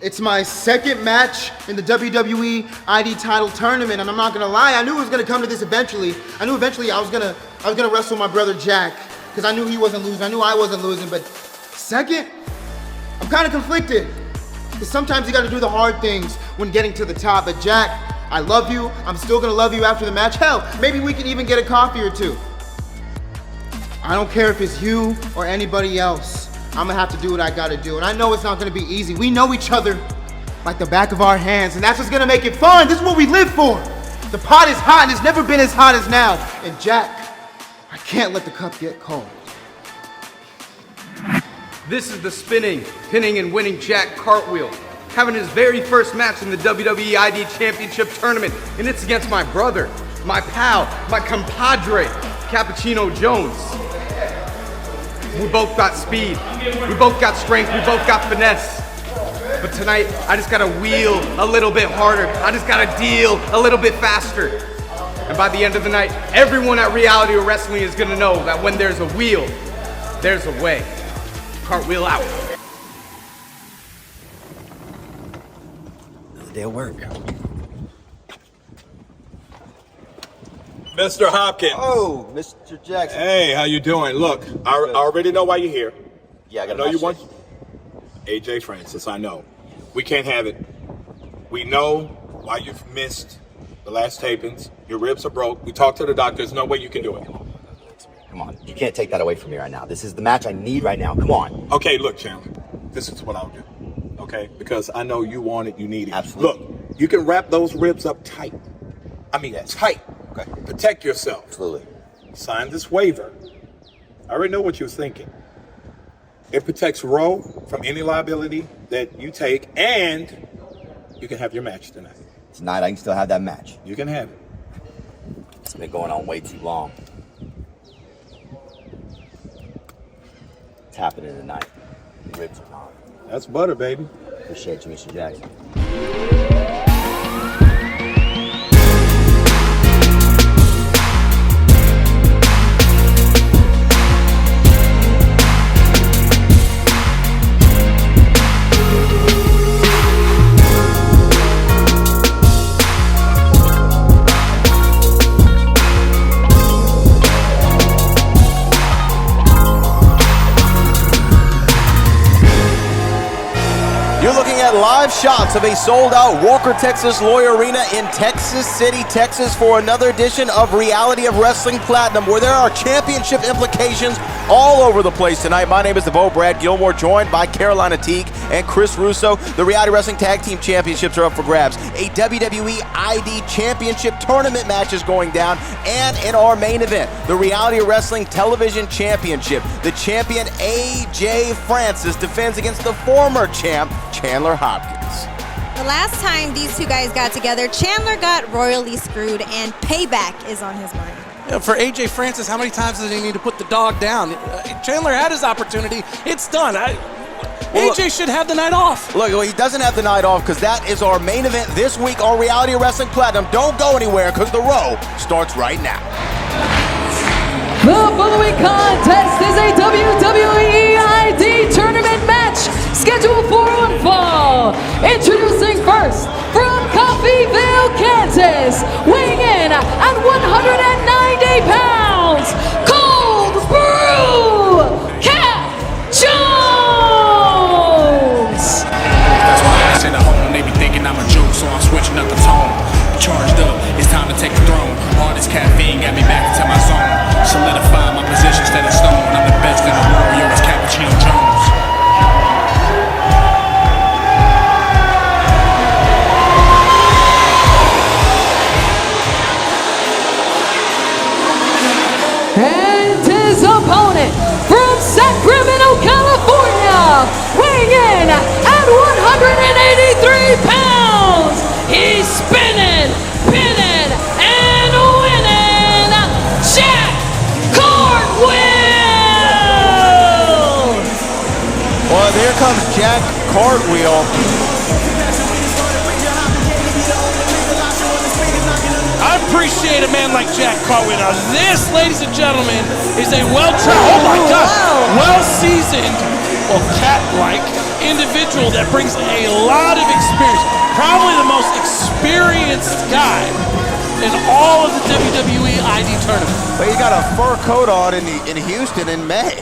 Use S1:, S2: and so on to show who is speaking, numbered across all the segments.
S1: It's my second match in the WWE ID title tournament, and I'm not gonna lie, I knew it was gonna come to this eventually. I knew eventually I was gonna wrestle my brother Jack, because I knew he wasn't losing. I knew I wasn't losing, but second, I'm kind of conflicted. Because sometimes you gotta do the hard things when getting to the top. But Jack, I love you. I'm still gonna love you after the match. Hell, maybe we can even get a coffee or two. I don't care if it's you or anybody else. I'm gonna have to do what I gotta do. And I know it's not gonna be easy. We know each other like the back of our hands, and that's what's gonna make it fun. This is what we live for. The pot is hot, and it's never been as hot as now. And Jack, I can't let the cup get cold.
S2: This is the spinning, pinning, and winning Jack Cartwheel, having his very first match in the WWE ID Championship Tournament, and it's against my brother, my pal, my compadre, Cappuccino Jones. We both got speed, we both got strength, we both got finesse. But tonight, I just gotta wheel a little bit harder. I just gotta deal a little bit faster. And by the end of the night, everyone at Reality of Wrestling is gonna know that when there's a wheel, there's a way. Cartwheel out.
S3: Another day of work.
S4: Mr. Hopkins.
S3: Oh, Mr. Jackson.
S4: Hey, how you doing? Look, I already know why you're here.
S3: Yeah, I
S4: know you want AJ Francis. I know. We can't have it. We know why you've missed the last tapings. Your ribs are broke. We talked to the doctor. There's no way you can do it.
S3: Come on, you can't take that away from me right now. This is the match I need right now. Come on.
S4: Okay, look, Chandler. This is what I'll do. Okay, because I know you want it. You need it.
S3: Absolutely.
S4: Look, you can wrap those ribs up tight. I mean, tight.
S3: Okay.
S4: Protect yourself.
S3: Absolutely.
S4: Sign this waiver. I already know what you were thinking. It protects Roe from any liability that you take, and you can have your match tonight.
S3: Tonight, I can still have that match.
S4: You can have it.
S3: It's been going on way too long. It's happening tonight. The ribs are gone.
S4: That's butter, baby.
S3: Appreciate you, Mr. Jackson. Live shots of a sold-out Walker, Texas Loy Arena in Texas City, Texas for another edition of Reality of Wrestling Platinum, where there are championship implications all over the place tonight. My name is Brad Gilmore, joined by Carolina Teague and Chris Russo. The Reality Wrestling Tag Team Championships are up for grabs. A WWE ID Championship Tournament match is going down, and in our main event, the Reality of Wrestling Television Championship, the champion AJ Francis defends against the former champ, Chandler Hopkins.
S5: The last time these two guys got together, Chandler got royally screwed, and payback is on his mind.
S6: For AJ Francis, how many times does he need to put the dog down? Chandler had his opportunity. It's done. AJ should have the night off.
S3: Look, he doesn't have the night off because that is our main event this week on Reality Wrestling Platinum. Don't go anywhere because the row starts right now.
S7: The following contest is a WWE ID Tournament match scheduled for one fall. Introducing first from Coffeyville, Kansas, weighing in at 190 pounds, Cold Brew Cat Jones.
S8: That's why I sit at home, they be thinking I'm a joke, so I'm switching up the tone. Charged up, it's time to take the throne. All this caffeine got me back into my zone. Solidify my position instead of stone. I'm the best in the world, yo, it's Cappuccino Jones.
S7: And his opponent from Sacramento, California, weighing in at 183 pounds, he's spinning, pinning, and winning, Jack Cartwheel!
S3: Well, here comes Jack Cartwheel.
S6: I appreciate a man like Jack Cartwheel. Now this, ladies and gentlemen, is a well-trained, oh my God, well-seasoned, well, cat-like individual that brings a lot of experience. Probably the most experienced guy in all of the WWE ID Tournament.
S3: But he got a fur coat on in Houston in May.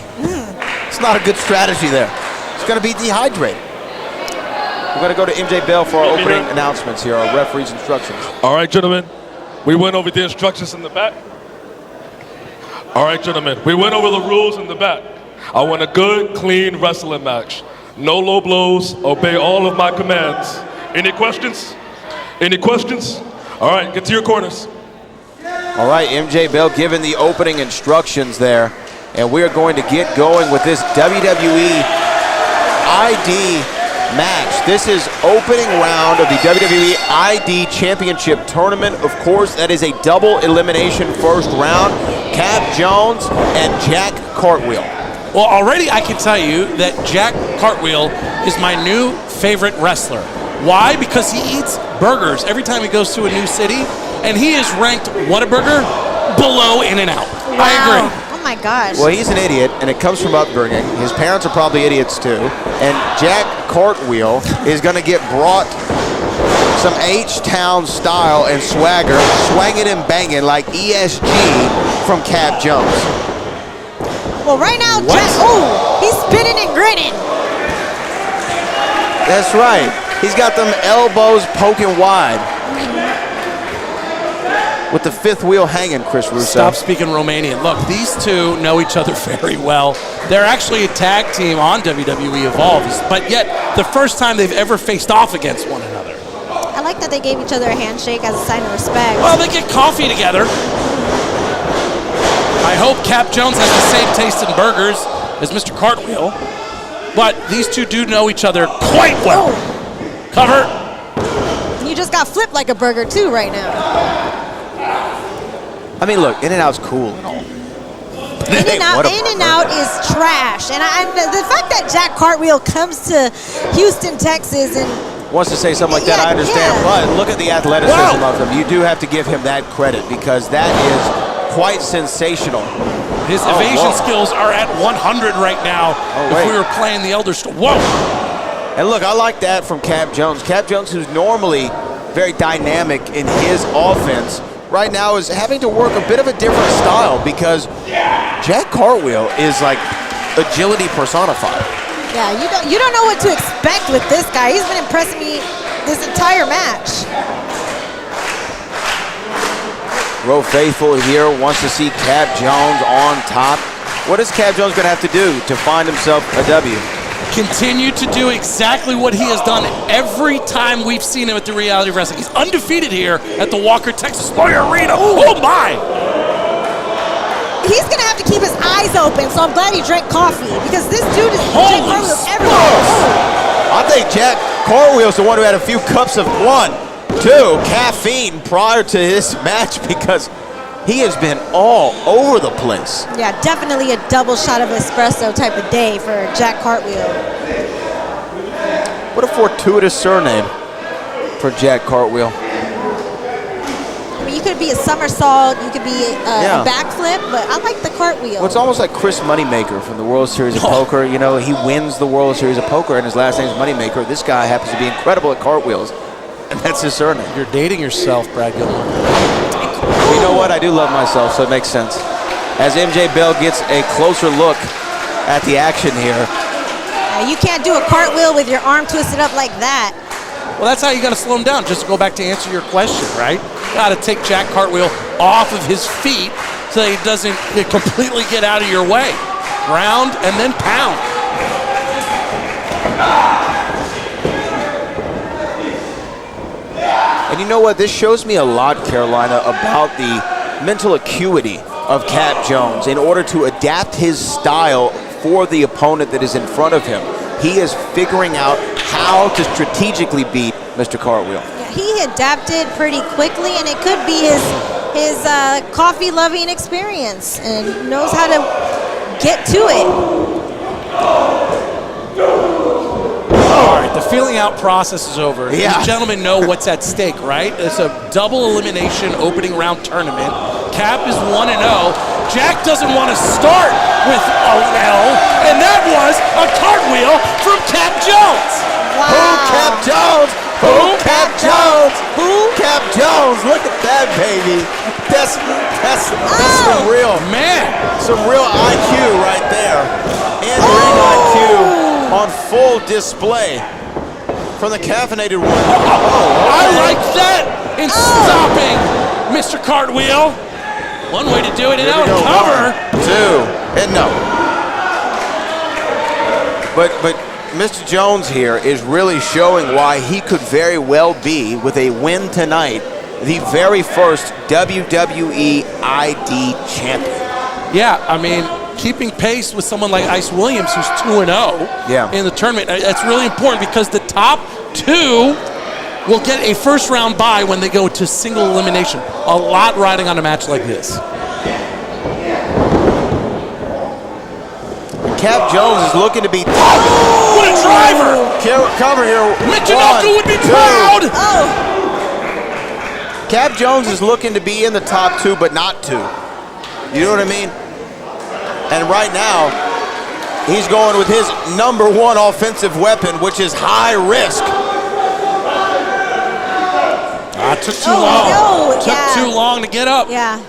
S3: It's not a good strategy there. It's going to be dehydrated. We're going to go to MJ Bell for our opening announcements here, our referee's instructions.
S9: All right, gentlemen, we went over the instructions in the back. All right, gentlemen, we went over the rules in the back. I want a good, clean wrestling match. No low blows, obey all of my commands. Any questions? Any questions? All right, get to your corners.
S3: All right, MJ Bell giving the opening instructions there. And we're going to get going with this WWE ID match. This is opening round of the WWE ID Championship Tournament. Of course, that is a double elimination first round. Cap Jones and Jack Cartwheel.
S6: Well, already I can tell you that Jack Cartwheel is my new favorite wrestler. Why? Because he eats burgers every time he goes to a new city, and he is ranked Whataburger below In-N-Out.
S5: Wow.
S6: I agree.
S5: Oh my gosh.
S3: Well, he's an idiot, and it comes from upbringing. His parents are probably idiots too. And Jack Cartwheel is going to get brought some H-Town style and swagger, swanging and banging like ESG from Cap Jones.
S5: Well, right now, Jack, he's spinning and grinning.
S3: That's right. He's got them elbows poking wide. With the fifth wheel hanging, Chris Russo.
S6: Stop speaking Romanian. Look, these two know each other very well. They're actually a tag team on WWE Evolve, but yet the first time they've ever faced off against one another.
S5: I like that they gave each other a handshake as a sign of respect.
S6: Well, they get coffee together. I hope Cap Jones has the same taste in burgers as Mr. Cartwheel, but these two do know each other quite well. Cover.
S5: You just got flipped like a burger too right now.
S3: I mean, look, In-N-Out's cool and all.
S5: In-N-Out is trash. And the fact that Jack Cartwheel comes to Houston, Texas, and
S3: wants to say something like that, I understand. But look at the athleticism of him. You do have to give him that credit because that is quite sensational.
S6: His evasion skills are at 100 right now. If we were playing the Elder Scrolls. Whoa!
S3: And look, I like that from Cap Jones. Cap Jones, who's normally very dynamic in his offense, right now is having to work a bit of a different style because Jack Cartwheel is like agility personified.
S5: Yeah, you don't know what to expect with this guy. He's been impressing me this entire match.
S3: Roe Faithful here wants to see Cap Jones on top. What is Cap Jones going to have to do to find himself a W?
S6: Continue to do exactly what he has done every time we've seen him at the Reality of Wrestling. He's undefeated here at the Walker, Texas Lawyer Arena. Oh my!
S5: He's going to have to keep his eyes open, so I'm glad he drank coffee because this dude is Jack Cartwheel's everywhere.
S3: I think Jack Cartwheel's the one who had a few cups of 1, 2 caffeine prior to this match because he has been all over the place.
S5: Yeah, definitely a double shot of espresso type of day for Jack Cartwheel.
S3: What a fortuitous surname for Jack Cartwheel.
S5: I mean, you could be a somersault, you could be a backflip, but I like the cartwheel.
S3: Well, it's almost like Chris Moneymaker from the World Series of Poker. You know, he wins the World Series of Poker and his last name is Moneymaker. This guy happens to be incredible at cartwheels, and that's his surname.
S6: You're dating yourself, Brad Gilmore.
S3: You know what? I do love myself, so it makes sense. As MJ Bell gets a closer look at the action here.
S5: You can't do a cartwheel with your arm twisted up like that.
S6: Well, that's how you got to slow him down. Just to go back to answer your question, right? Got to take Jack Cartwheel off of his feet so that he doesn't completely get out of your way. Ground and then pound.
S3: And you know what? This shows me a lot, Carolina, about the mental acuity of Cap Jones in order to adapt his style for the opponent that is in front of him. He is figuring out how to strategically beat Mr. Cartwheel.
S5: Yeah, he adapted pretty quickly, and it could be his coffee-loving experience, and knows how to get to it.
S6: All right, the feeling out process is over.
S3: Yeah.
S6: These gentlemen know what's at stake, right? It's a double elimination opening round tournament. Cap is 1-0. Jack doesn't want to start with an L, and that was a cartwheel from Cap Jones.
S5: Wow.
S3: Who Cap Jones? Who Cap Jones? Who Cap Jones? Look at that, baby. That's some real IQ right there. And ring IQ on full display from the caffeinated one.
S6: I like that in stopping Mr. Cartwheel. One way to do it, and now a cover.
S3: 2, and no. But Mr. Jones here is really showing why he could very well be, with a win tonight, the very first WWE ID champion.
S6: Yeah, I mean, keeping pace with someone like Ice Williams, who's 2-0 in the tournament, that's really important because the top 2 will get a first-round bye when they go to single elimination. A lot riding on a match like this.
S3: Cap Jones is looking to be
S6: what a driver!
S3: Cover here.
S6: Michinoku would be proud!
S3: Cap Jones is looking to be in the top 2, but not 2. You know what I mean? And right now, he's going with his #1 offensive weapon, which is high risk.
S6: Took too long.
S5: No.
S6: Took too long to get up.
S5: Yeah.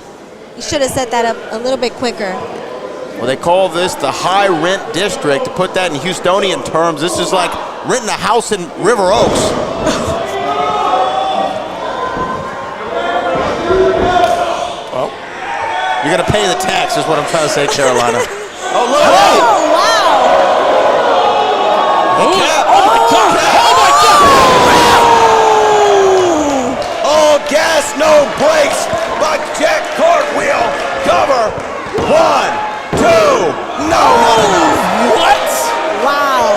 S5: You should have set that up a little bit quicker.
S3: Well, they call this the high rent district. To put that in Houstonian terms, this is like renting a house in River Oaks. Well, you're going to pay the tax is what I'm trying to say, Carolina. Oh, look.
S5: Oh, wow.
S6: Oh my God. Oh my God.
S3: All gas, no brakes, but Jack Cartwheel. Cover. 1, 2. No, not enough.
S6: What?
S5: Wow.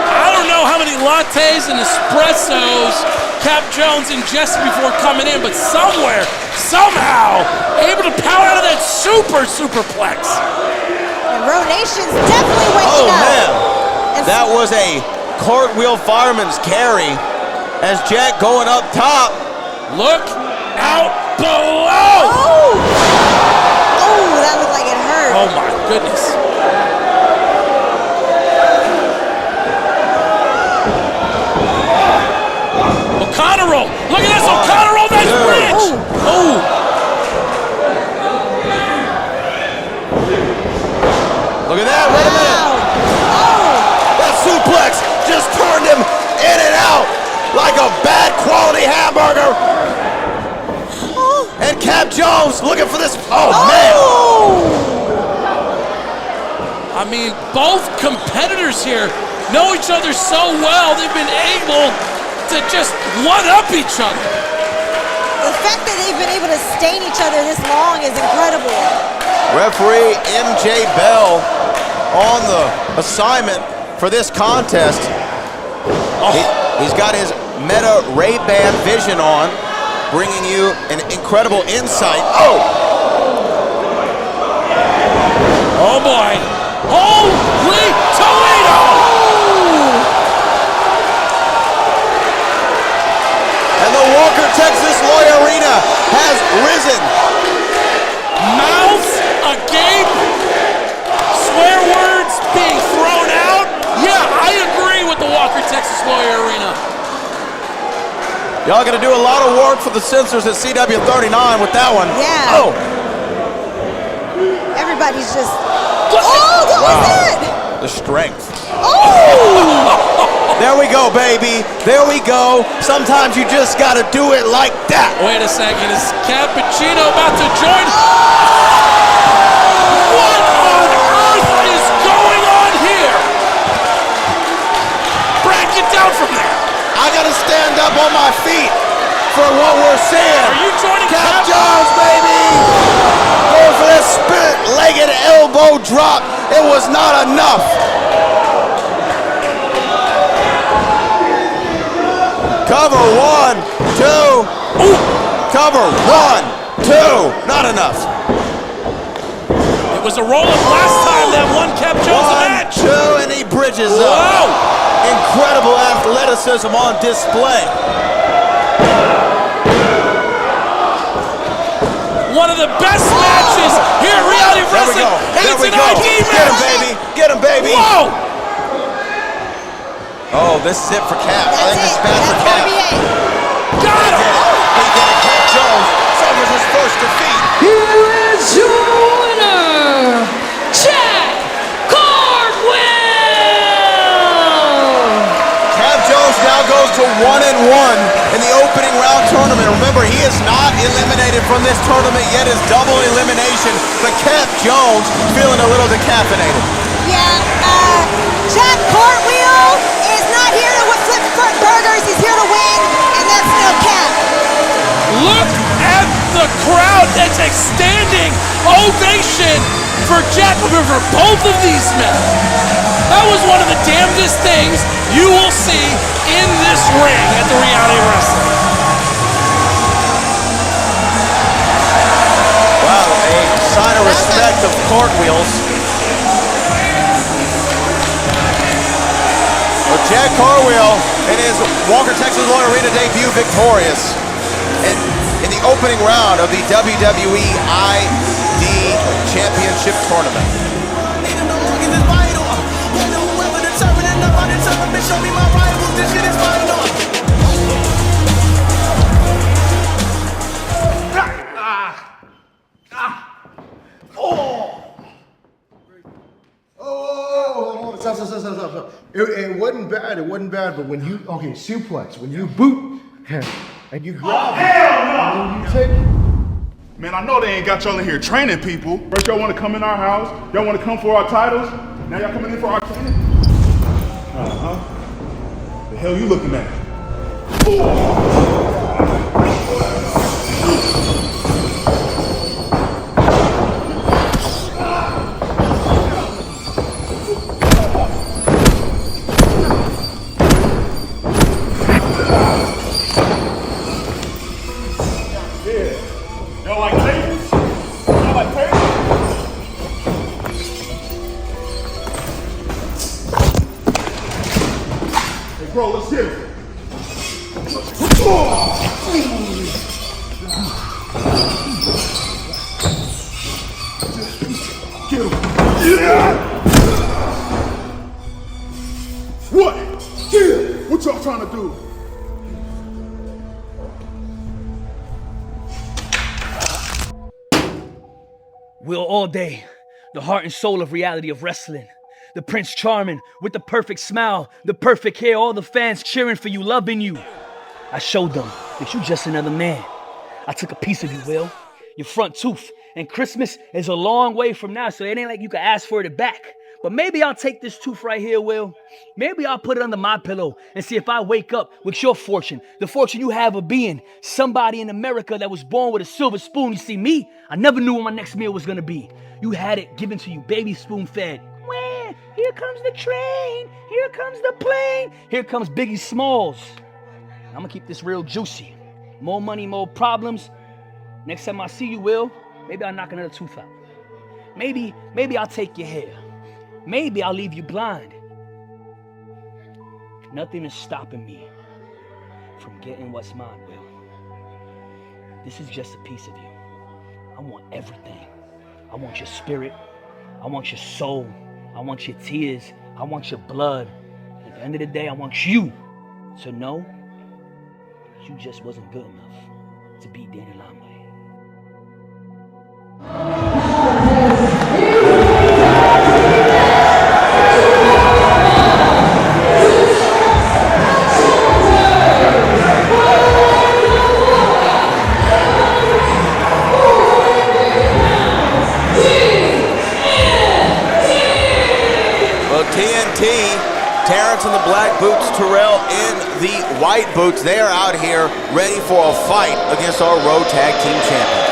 S6: I don't know how many lattes and espressos Cap Jones ingested before coming in, but somewhere, somehow, able to power out of that superplex.
S5: And Row Nation's definitely waking up.
S3: Man. That was a cartwheel fireman's carry as Jack going up top.
S6: Look out below!
S5: Oh! Oh, that looked like it hurt.
S6: Oh my goodness. O'Connor roll. Look at this O'Connor roll. That's bridge. Oh.
S3: Look at that. Wait a minute. That suplex just turned him in and out like a bad quality hamburger. And Cap Jones looking for this. Oh, man.
S6: I mean, both competitors here know each other so well. They've been able to just one-up each other.
S5: The fact that they've been able to stain each other this long is incredible.
S3: Referee MJ Bell on the assignment for this contest. He's got his Meta Ray-Ban vision on, bringing you an incredible insight. Oh
S6: boy. Holy Toledo!
S3: And the Walker Texas Loy Arena has risen.
S6: Mouths agape, swear words being thrown out. Yeah, I agree with the Walker Texas Loy Arena.
S3: Y'all gonna do a lot of work for the censors at CW39 with that one.
S5: Yeah.
S3: Oh.
S5: Everybody's just... Oh, that was it!
S3: The strength.
S5: Oh!
S3: There we go, baby. There we go. Sometimes you just gotta do it like that.
S6: Wait a second, is Cappuccino about to join? What on earth is going on here? Brad, get down from there.
S3: I gotta stand up on my feet for what we're seeing.
S6: Are you joining
S3: Cap Jones, baby? Going for that split-legged elbow drop. It was not enough. Cover 1, 2. Ooh. Cover 1, 2. Not enough.
S6: It was a roll-up last time that won Cap Jones the match.
S3: 1, 2, and he bridges up.
S6: Whoa.
S3: Incredible athleticism on display.
S6: one of the best matches here at Reality of Wrestling.
S3: There we go.
S6: ID
S3: Get him,
S6: match.
S3: baby. Get him, baby.
S6: Whoa!
S3: Oh, this is it for Cap. I think this is bad for Cap.
S6: Got him!
S3: He did it. Cap Jones suffers his first defeat.
S7: Here is your winner, Jack Cartwheel!
S3: Cap Jones now goes to 1-1 in the opening round tournament. Remember, he is not eliminated from this tournament yet. It's double elimination, but Cap Jones feeling a little decaffeinated.
S5: Yeah, Jack Cartwheel is not here to flip burgers. He's here to win, and that's no cap.
S6: Look at the crowd that's a standing ovation for Jack, for both of these men. That was one of the damnedest things you will see in this ring at the Reality of Wrestling.
S3: Wow, a sign of respect of Cartwheels. Well, Jack Cartwheel in his Walker, Texas Lawyer Arena debut victorious in the opening round of the WWE ID Championship Tournament.
S10: Stop. It wasn't bad, but when you, suplex, when you boot, and you grab and you take.
S11: Man, I know they ain't got y'all in here training people. First y'all want to come in our house, y'all want to come for our titles, now y'all coming in for our training? The hell you looking at? Y'all like tables? Y'all like tables? Hey, bro, let's hit him. Get him. Yeah! What? Yeah! What y'all trying to do?
S12: Will all day, the heart and soul of Reality of Wrestling. The Prince Charming with the perfect smile, the perfect hair, all the fans cheering for you, loving you. I showed them that you just another man. I took a piece of you, Will, your front tooth. And Christmas is a long way from now, so it ain't like you can ask for it back. But maybe I'll take this tooth right here, Will. Maybe I'll put it under my pillow and see if I wake up with your fortune. The fortune you have of being somebody in America that was born with a silver spoon. You see, me, I never knew what my next meal was gonna be. You had it given to you, baby spoon fed. Wah, here comes the train. Here comes the plane. Here comes Biggie Smalls. I'm gonna keep this real juicy. More money, more problems. Next time I see you, Will, maybe I'll knock another tooth out. Maybe I'll take your hair. Maybe I'll leave you blind. Nothing is stopping me from getting what's mine, Will. This is just a piece of you. I want everything. I want your spirit. I want your soul. I want your tears. I want your blood. At the end of the day, I want you to know you just wasn't good enough to beat Danny Limelight.
S3: Terrence in the black boots, Terrell in the white boots. They are out here ready for a fight against our Road Tag Team champions.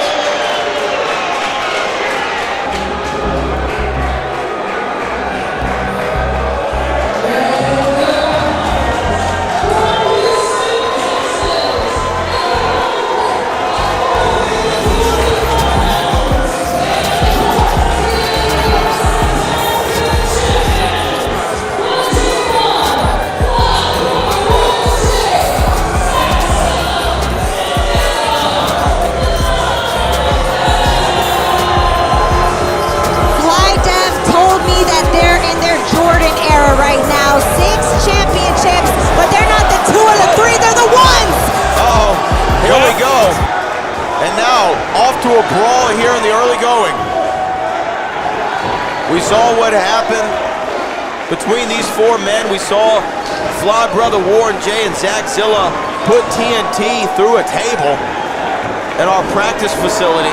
S3: We saw what happened between these four men. We saw Fly Brother Warren J and Zach Zilla put TNT through a table at our practice facility.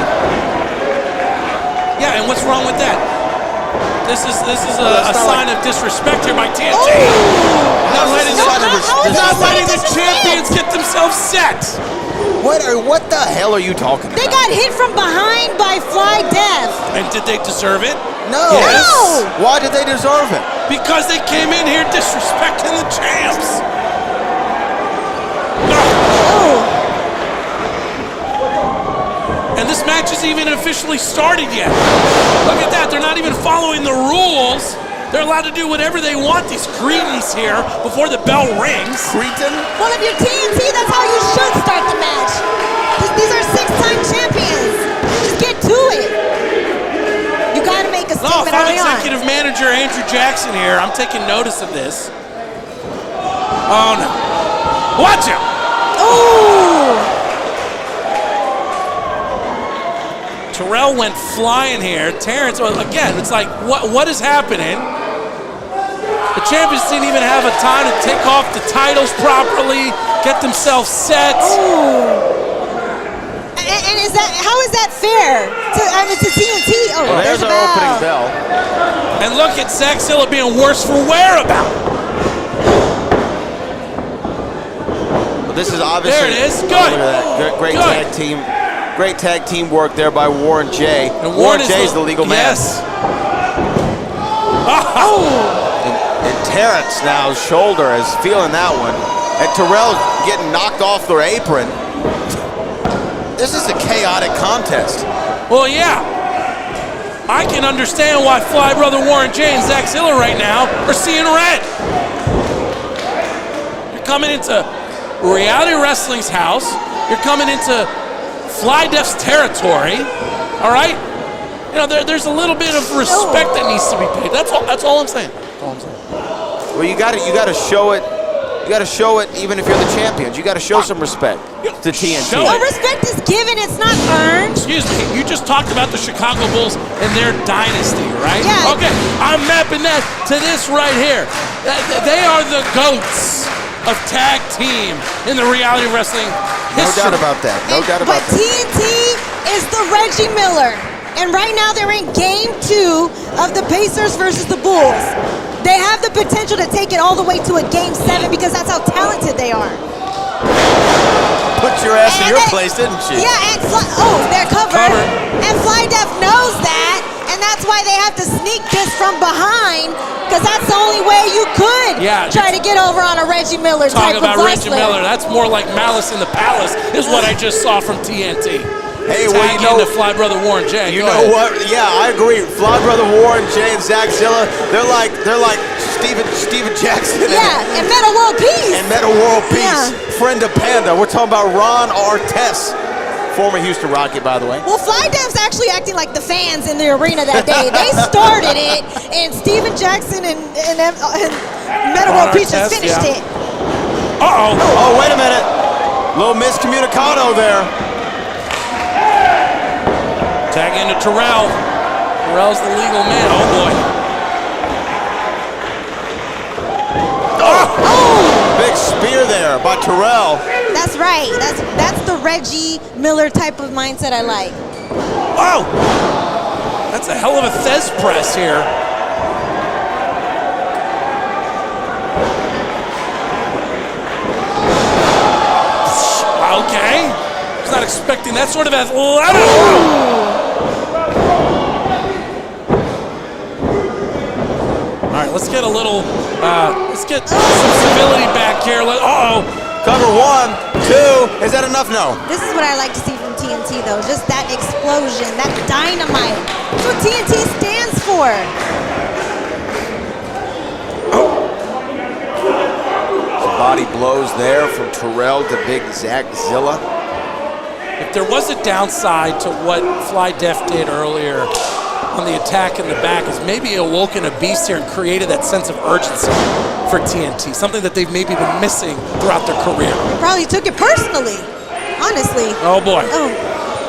S6: Yeah, and what's wrong with that? This is a sign of disrespect here by TNT. Not letting the champions get themselves set.
S3: What the hell are you talking about?
S5: They got hit from behind by Fly Death.
S6: And did they deserve it?
S3: No.
S6: Yes.
S5: No.
S3: Why did they deserve it?
S6: Because they came in here disrespecting the champs. And this match isn't even officially started yet. Look at that, they're not even following the rules. They're allowed to do whatever they want, these cretins here, before the bell rings.
S3: Cretin?
S5: Well, if you're TNT, that's how you should start the match. These are 6-time champions. Just get to it. You gotta make a statement
S6: if I'm
S5: early on.
S6: executive manager Andrew Jackson here, I'm taking notice of this. Oh no. Watch him!
S5: Ooh!
S6: Terrell went flying here. Terrence, again, it's like, what is happening? The champions didn't even have a time to take off the titles properly, get themselves set.
S5: Ooh. And how is that fair to TNT? Oh,
S3: well, there's our opening bell.
S6: And look at Zach Zilla being worse for wear about.
S3: Well, this is obviously.
S6: There it is. Good.
S3: Look at that. Great tag team. Great tag team work there by Warren J.
S6: And
S3: Warren J is the legal man.
S6: Yes.
S3: And Terrence now's shoulder is feeling that one. And Terrell getting knocked off their apron. This is a chaotic contest.
S6: Well, yeah. I can understand why Fly Brother Warren J and Zach Zilla right now are seeing red. You're coming into Reality Wrestling's house. You're coming into Fly Def's territory. All right? You know, there's a little bit of respect that needs to be paid. That's all I'm saying.
S3: Well, you got to show it. You got to show it even if you're the champions. You got to show some respect to TNT.
S5: Well, respect is given, it's not earned.
S6: Excuse me, you just talked about the Chicago Bulls and their dynasty, right?
S5: Yeah.
S6: Okay, I'm mapping that to this right here. They are the GOATs of tag team in the reality wrestling history.
S3: No doubt about that. No doubt about that.
S5: But TNT is the Reggie Miller. And right now they're in game 2 of the Pacers versus the Bulls. They have the potential to take it all the way to a game 7 because that's how talented they are.
S3: Put your ass in your place, didn't she?
S5: Yeah, and they're covered. And Fly Def knows that, and that's why they have to sneak this from behind, because that's the only way you could try to get over on a Reggie Miller type of wrestler.
S6: Talk about Reggie Miller, that's more like Malice in the Palace, is what I just saw from TNT.
S3: Hey, well, you know,
S6: into Fly Brother Warren J.
S3: You know what? Yeah, I agree. Fly Brother Warren J and Zach Zilla, they're like Steven Jackson.
S5: Yeah, and Meta World Peace.
S3: And Meta World Peace.
S5: Yeah.
S3: Friend of Panda. We're talking about Ron Artest, former Houston Rocket, by the way.
S5: Well, Fly Dev's actually acting like the fans in the arena that day. They started it, and Steven Jackson and Meta World Peace just finished it.
S6: Uh-oh.
S3: Oh, wait a minute. Little miscommunicado there.
S6: Tag into Terrell. Terrell's the legal man. Oh boy.
S3: Oh! Big spear there by Terrell.
S5: That's right. That's the Reggie Miller type of mindset I like.
S6: Wow! That's a hell of a Thez press here. Okay. I was not expecting that sort of athletic. All right, let's get a little, let's get some civility back here. Uh-oh.
S3: Cover 1, 2. Is that enough? No.
S5: This is what I like to see from TNT, though. Just that explosion, that dynamite. That's what TNT stands for.
S3: Some body blows there from Terrell to big Zach Zilla.
S6: If there was a downside to what Fly Def did earlier on the attack in the back, is maybe awoken a beast here and created that sense of urgency for TNT, something that they've maybe been missing throughout their career.
S5: Probably took it personally, honestly.
S6: Oh boy.
S5: Oh.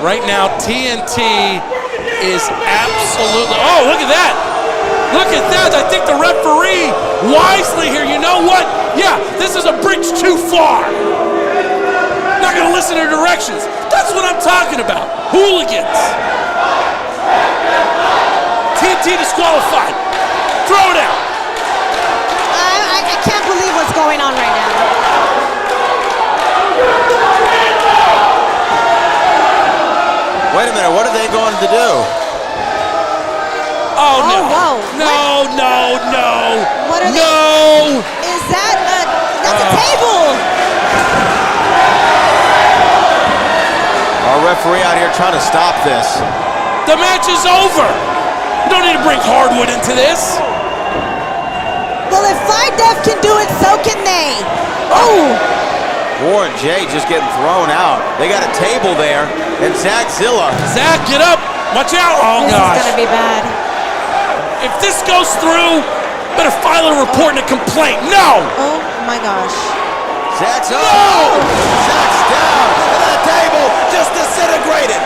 S6: Right now, TNT is absolutely, oh, look at that. Look at that. I think the referee wisely here. You know what? Yeah, this is a bridge too far. Not going to listen to directions. That's what I'm talking about. Hooligans. TNT disqualified. Throw it out.
S5: I can't believe what's going on right now.
S3: Wait a minute, what are they going to do?
S6: Oh, no.
S5: Whoa.
S6: No.
S5: What are
S6: no.
S5: they? Is that that's a table?
S3: Our referee out here trying to stop this.
S6: The match is over. You don't need to bring hardwood into this.
S5: Well, if Fight Def can do it, so can they. Oh!
S3: Warren J just getting thrown out. They got a table there, and Zach Zilla.
S6: Zach, get up. Watch out. Oh,
S5: This
S6: gosh.
S5: is going to be bad.
S6: If this goes through, better file a report and a complaint. No!
S5: Oh, my gosh.
S3: Zach's up. No! Zach's down, and that table just disintegrated.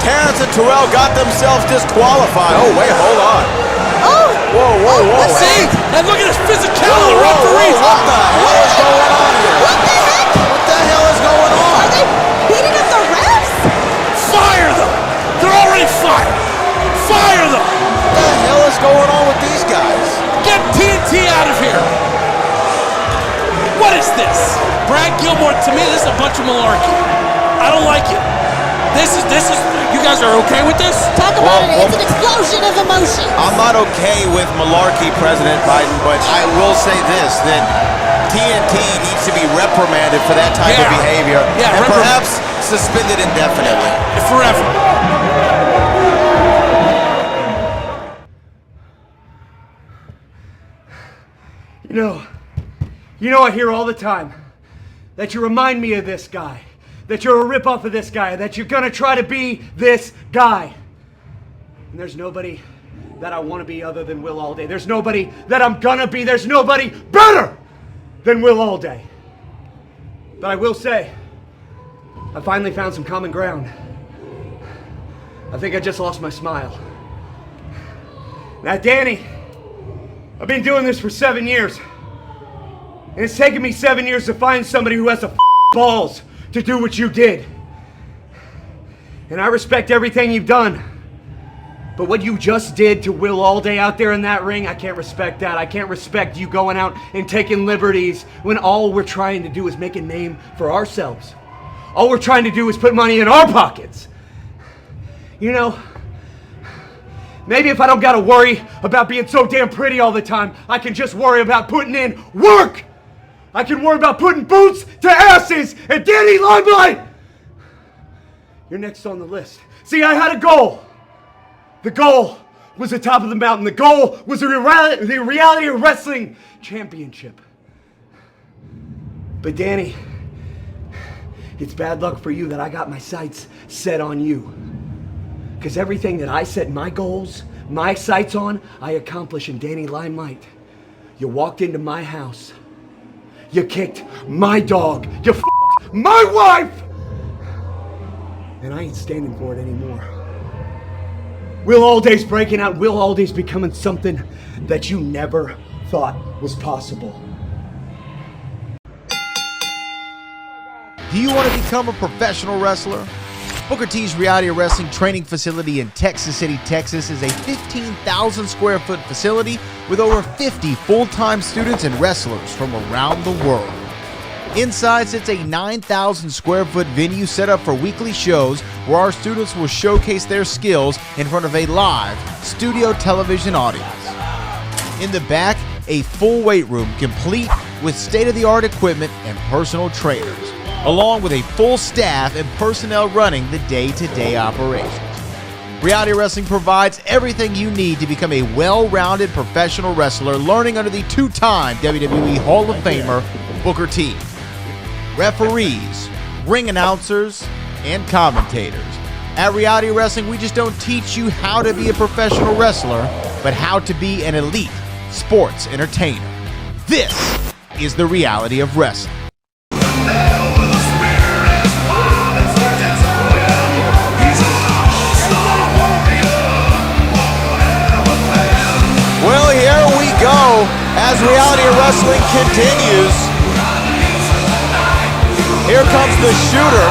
S3: Terrence and Terrell got themselves disqualified. Oh, wait, hold on.
S5: Oh!
S3: Whoa.
S6: See? And look at this physicality of the referees.
S3: What the hell is going on here?
S5: What the heck?
S3: What the hell is going on?
S5: Are they beating up the refs?
S6: Fire them. They're already fired. Fire them.
S3: What the hell is going on with these guys?
S6: Get TNT out of here. What is this? Brad Gilmore, to me, this is a bunch of malarkey. I don't like it. This is, you guys are okay with this?
S5: Talk about it. It's an explosion of emotion.
S3: I'm not okay with malarkey, President Biden, but I will say this, that TNT needs to be reprimanded for that type of behavior, and perhaps suspended indefinitely.
S6: Forever.
S12: You know, I hear all the time that you remind me of this guy, that you're a ripoff of this guy, that you're gonna try to be this guy. And there's nobody that I want to be other than Will Allday. There's nobody that I'm gonna be. There's nobody better than Will Allday. But I will say, I finally found some common ground. I think I just lost my smile. Now, Danny, I've been doing this for 7 years. And it's taken me 7 years to find somebody who has the balls to do what you did. And I respect everything you've done. But what you just did to Will Allday out there in that ring, I can't respect that. I can't respect you going out and taking liberties when all we're trying to do is make a name for ourselves. All we're trying to do is put money in our pockets. You know, maybe if I don't gotta worry about being so damn pretty all the time, I can just worry about putting in work. I can worry about putting boots to asses. And Danny Limelight, you're next on the list. See, I had a goal. The goal was the top of the mountain. The goal was the reality of wrestling championship. But Danny, it's bad luck for you that I got my sights set on you. Because everything that I set my goals, my sights on, I accomplish in Danny Limelight. You walked into my house. You kicked my dog. You f***ed my wife. And I ain't standing for it anymore. Will Allday's breaking out. Will Allday's becoming something that you never thought was possible.
S13: Do you want to become a professional wrestler? Booker T's Reality of Wrestling training facility in Texas City, Texas is a 15,000 square foot facility with over 50 full-time students and wrestlers from around the world. Inside sits a 9,000 square foot venue set up for weekly shows where our students will showcase their skills in front of a live studio television audience. In the back, a full weight room complete with state-of-the-art equipment and personal trainers, along with a full staff and personnel running the day-to-day operations. Reality Wrestling provides everything you need to become a well-rounded professional wrestler, learning under the two-time WWE Hall of Famer, Booker T. Referees, ring announcers, and commentators. At Reality Wrestling, we just don't teach you how to be a professional wrestler, but how to be an elite sports entertainer. This is the reality of wrestling.
S3: as reality of wrestling continues. Here comes the shooter.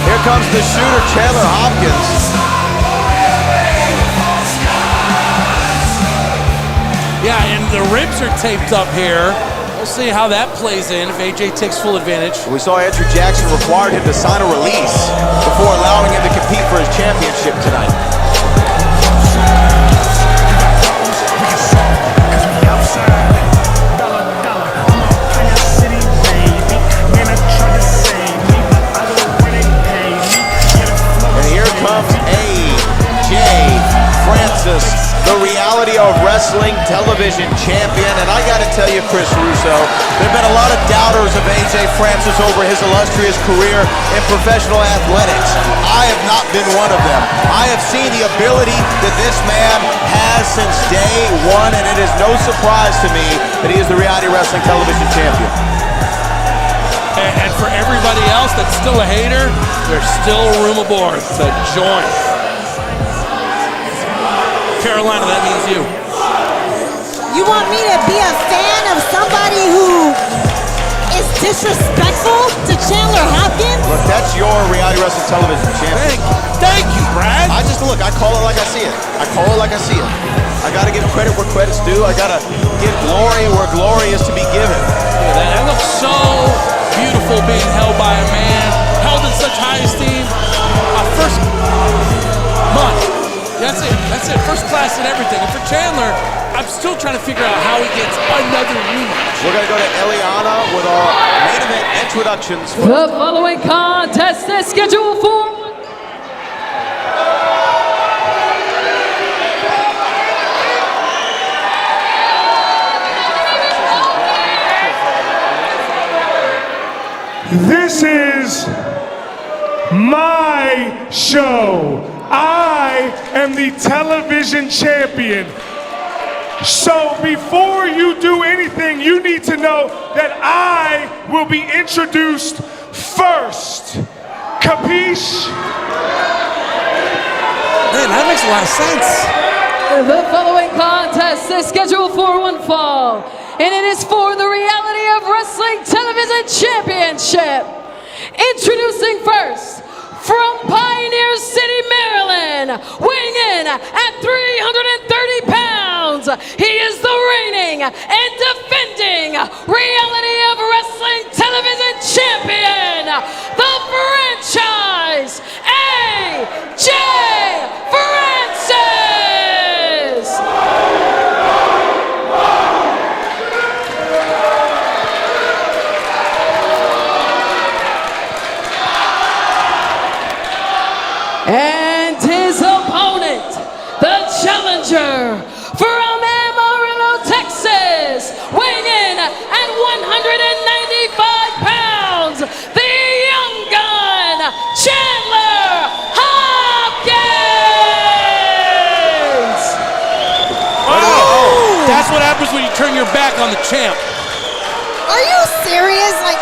S3: Here comes the shooter, Chandler Hopkins.
S6: Yeah, and the ribs are taped up here. We'll see how that plays in if AJ takes full advantage.
S3: We saw Andrew Jackson required him to sign a release before allowing him to compete for his championship tonight. And here comes AJ Francis, the reality of wrestling television champion. And I gotta tell you, Chris Russo, there have been a lot of doubters of AJ Francis over his illustrious career in professional athletics. I have not been one of them. I have seen the ability that this man has since day one, and it is no surprise to me that he is the reality wrestling television champion.
S6: And for everybody else that's still a hater, there's still room aboard to join. Carolina, that means you.
S5: You want me to be a fan of somebody who is disrespectful to Chandler Hopkins?
S3: Look, that's your reality wrestling television champion.
S6: Thank you, Brad.
S3: I call it like I see it. I call it like I see it. I gotta give credit where credit's due. I gotta give glory where glory is to be given.
S6: Yeah, that looks so beautiful being held by a man, held in such high esteem. First month. That's it. First class and everything. And for Chandler, I'm still trying to figure out how he gets another rematch.
S3: We're gonna go to Eliana with our main event introductions.
S7: The following contest is scheduled for
S14: This is my show. I am the television champion. So before you do anything, you need to know that I will be introduced first. Capiche?
S6: Man, that makes a lot of sense.
S7: the following contest is scheduled for one fall, and it is for the Reality of Wrestling Television Championship. Introducing first, from Pioneer City, Maryland, weighing in at 330 pounds, he is the reigning and defending Reality of Wrestling Television Champion, the franchise, AJ Francis! And his opponent, the challenger from Amarillo, Texas, weighing in at 195 pounds, the young gun, Chandler Hopkins!
S6: Oh, that's what happens when you turn your back on the champ.
S5: Are you serious? Like,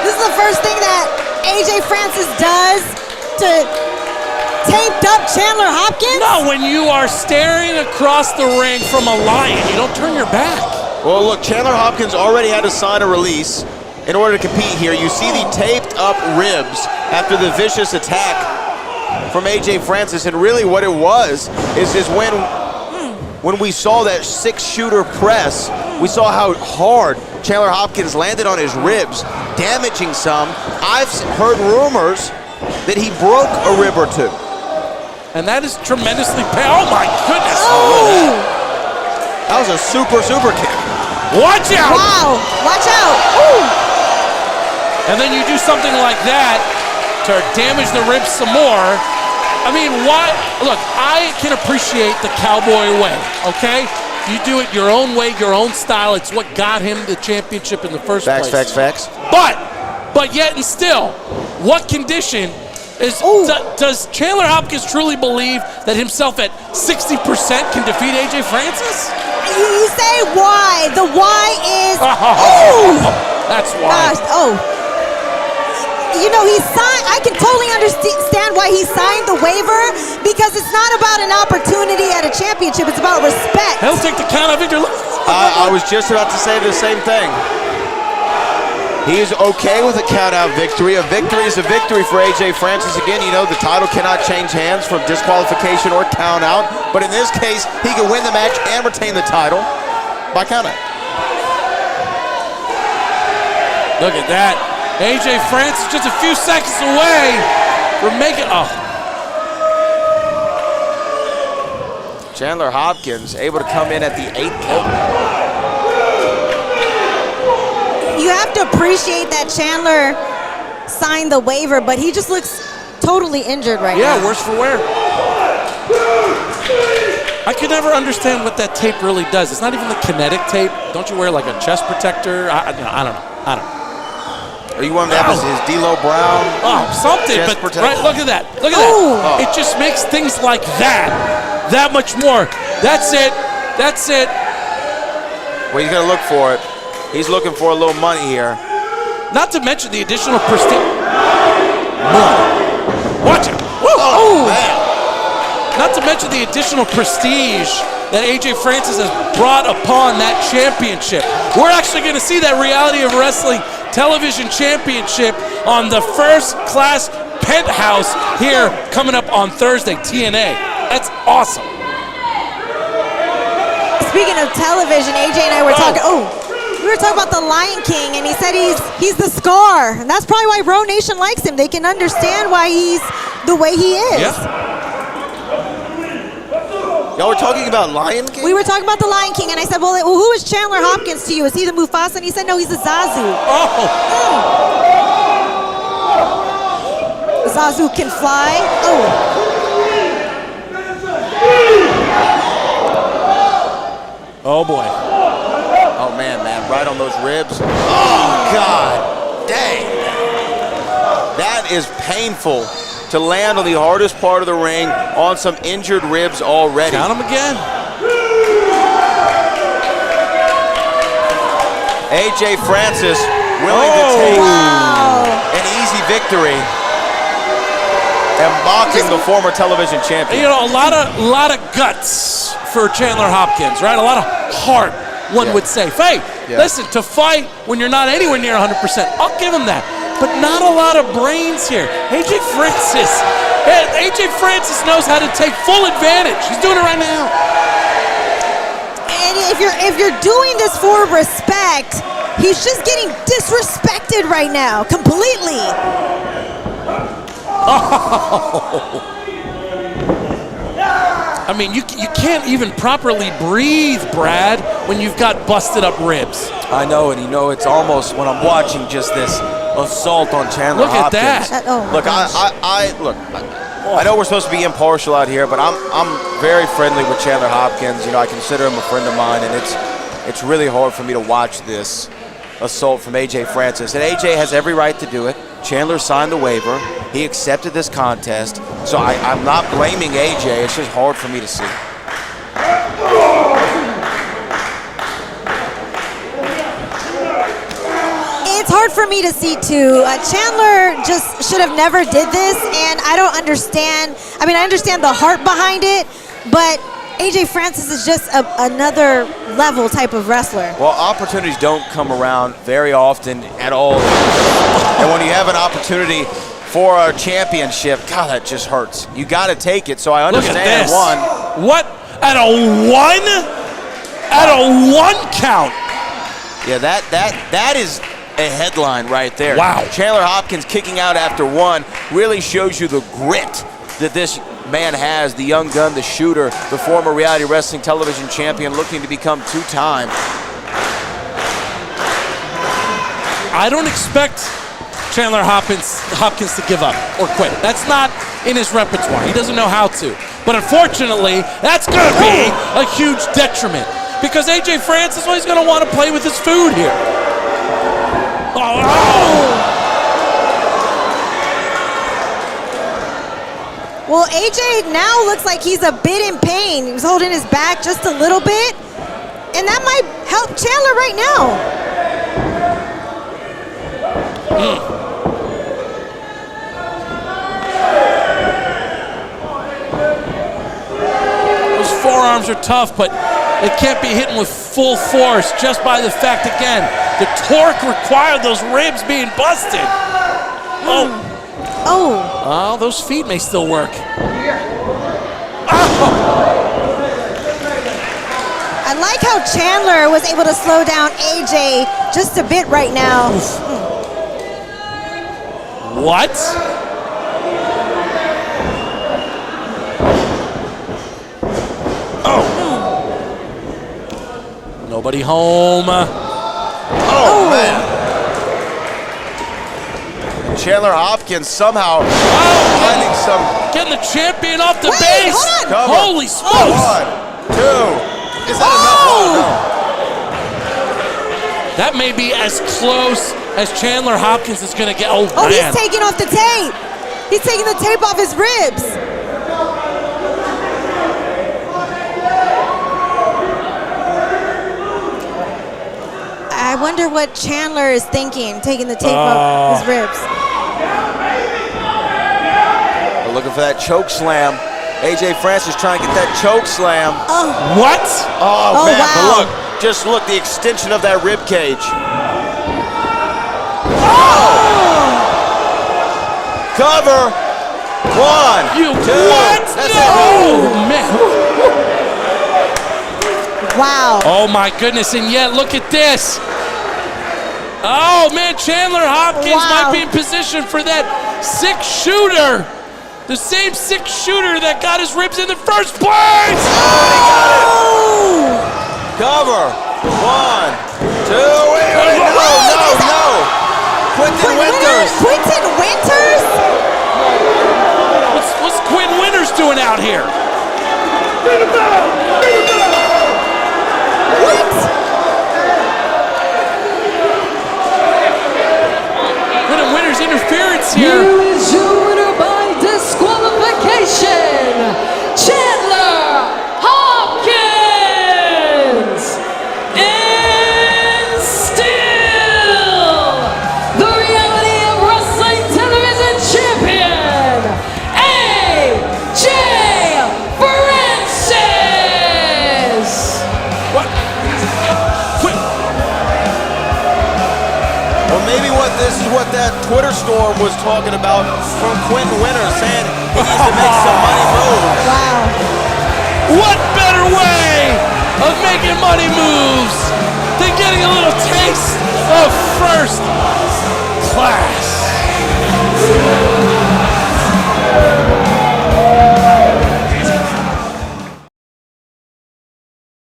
S5: this is the first thing that AJ Francis does to taped up Chandler Hopkins?
S6: No, when you are staring across the ring from a lion, you don't turn your back.
S3: Well, look, Chandler Hopkins already had to sign a release in order to compete here. You see the taped up ribs after the vicious attack from AJ Francis, and really what it was is when we saw that 6-shooter press, we saw how hard Chandler Hopkins landed on his ribs, damaging some. I've heard rumors that he broke a rib or two.
S6: And that is tremendously oh my goodness.
S3: Oh! That was a super kick.
S6: Watch out!
S5: Wow, watch out. Ooh.
S6: And then you do something like that to damage the ribs some more. I mean, why? Look, I can appreciate the cowboy way, okay? You do it your own way, your own style. It's what got him the championship in the first place.
S3: Facts.
S6: But yet and still, what condition does Chandler Hopkins truly believe that himself at 60% can defeat AJ Francis?
S5: You say why. The why is,
S6: That's why.
S5: Gosh, you know, I can totally understand why he signed the waiver, because it's not about an opportunity at a championship, it's about respect.
S6: He'll take the count of victory.
S3: I was just about to say the same thing. He is okay with a count-out victory. A victory is a victory for AJ Francis. Again, you know, the title cannot change hands from disqualification or count-out. But in this case, he can win the match and retain the title by count-out.
S6: Look at that. AJ Francis just a few seconds away from making... Oh.
S3: Chandler Hopkins able to come in at the 8th count.
S5: You have to appreciate that Chandler signed the waiver, but he just looks totally injured right now.
S6: Yeah, worse for wear. I could never understand what that tape really does. It's not even the kinetic tape. Don't you wear like a chest protector? I don't know.
S3: Or you want him to have his D'Lo Brown?
S6: Oh, something. But right, look at that. Look at that. It just makes things like that much more. That's it. That's it.
S3: Well, he's going to look for it. He's looking for a little money here.
S6: Not to mention the additional prestige. Watch it.
S3: Oh, man.
S6: Not to mention the additional prestige that AJ Francis has brought upon that championship. We're actually going to see that Reality of Wrestling Television Championship on the First Class Penthouse here coming up on Thursday, TNA. That's awesome.
S5: Speaking of television, AJ and I were talking. We were talking about the Lion King, and he said he's the Scar, and that's probably why Bro Nation likes him. They can understand why he's the way he is.
S6: Yeah.
S3: Y'all were talking about Lion King?
S5: We were talking about the Lion King, and I said, well, who is Chandler Hopkins to you? Is he the Mufasa? And he said, no, he's the Zazu. Zazu can fly.
S6: Oh boy.
S3: Oh man, right on those ribs. Oh God, dang. That is painful to land on the hardest part of the ring on some injured ribs already.
S6: Count them again.
S3: AJ Francis willing to take an easy victory and mocking the former television champion.
S6: You know, a lot of guts for Chandler Hopkins, right? A lot of heart, one would say. Hey, listen, to fight when you're not anywhere near 100%, I'll give him that. But not a lot of brains here. AJ Francis knows how to take full advantage. He's doing it right now.
S5: And if you're doing this for respect, he's just getting disrespected right now, completely.
S6: I mean, you can't even properly breathe, Brad, when you've got busted up ribs.
S3: I know, and you know, it's almost when I'm watching just this assault on Chandler Hopkins.
S6: Look at that.
S3: Look, I know we're supposed to be impartial out here, but I'm very friendly with Chandler Hopkins. You know, I consider him a friend of mine, and it's really hard for me to watch this assault from AJ Francis. And AJ has every right to do it. Chandler signed the waiver. He accepted this contest. So I'm not blaming AJ. It's just hard for me to see.
S5: It's hard for me to see too. Chandler just should have never did this, and I don't understand. I mean, I understand the heart behind it, but AJ Francis is just another level type of wrestler.
S3: Well, opportunities don't come around very often at all. And when you have an opportunity for a championship, God, that just hurts. You got to take it, so I understand.
S6: Look at this.
S3: One.
S6: What? At a one? At a one count?
S3: Yeah, that is a headline right there.
S6: Wow.
S3: Chandler Hopkins kicking out after one really shows you the grit that this man has, the young gun, the shooter, the former Reality Wrestling Television champion looking to become two-time.
S6: I don't expect Chandler Hopkins to give up or quit. That's not in his repertoire. He doesn't know how to. But unfortunately, that's going to be a huge detriment because AJ Francis, well, he's going to want to play with his food here.
S5: Well, AJ now looks like he's a bit in pain. He was holding his back just a little bit, and that might help Chandler right now.
S6: forearms are tough, but they can't be hitting with full force just by the fact, again, the torque required, those ribs being busted. Oh, those feet may still work.
S5: I like how Chandler was able to slow down AJ just a bit right now.
S6: What? Nobody home.
S3: Oh, man. Chandler Hopkins somehow finding some.
S6: Getting the champion off the base. Holy smokes.
S3: 1, 2. Is that enough? Oh, no.
S6: That may be as close as Chandler Hopkins is going to get. Oh, man.
S5: He's taking off the tape. He's taking the tape off his ribs. I wonder what Chandler is thinking, taking the tape off his ribs.
S3: We're looking for that choke slam. AJ Francis trying to get that choke slam.
S6: What?
S3: Oh man, wow. But look, just look, the extension of that rib cage. Cover. 1, 2.
S6: What?
S3: That's
S6: Oh, man.
S5: Wow.
S6: Oh, my goodness. And yet, look at this. Oh, man, Chandler Hopkins might be in position for that 6-shooter. The same 6-shooter that got his ribs in the first place.
S3: Oh! Cover. 1, 2. Wait. No. Quentin Winters.
S5: Quentin Winters?
S6: What's Quentin Winters doing out here?
S5: What?
S6: Quentin Winters interference here.
S7: Here is your winner by disqualification, Chandler Hopkins. And still the Reality of Wrestling Television Champion, AJ Francis.
S6: What?
S3: Well, maybe this is what that Twitter storm was talking about from Quentin Winters, saying he needs to make some money moves.
S5: Wow.
S6: What better way of making money moves than getting a little taste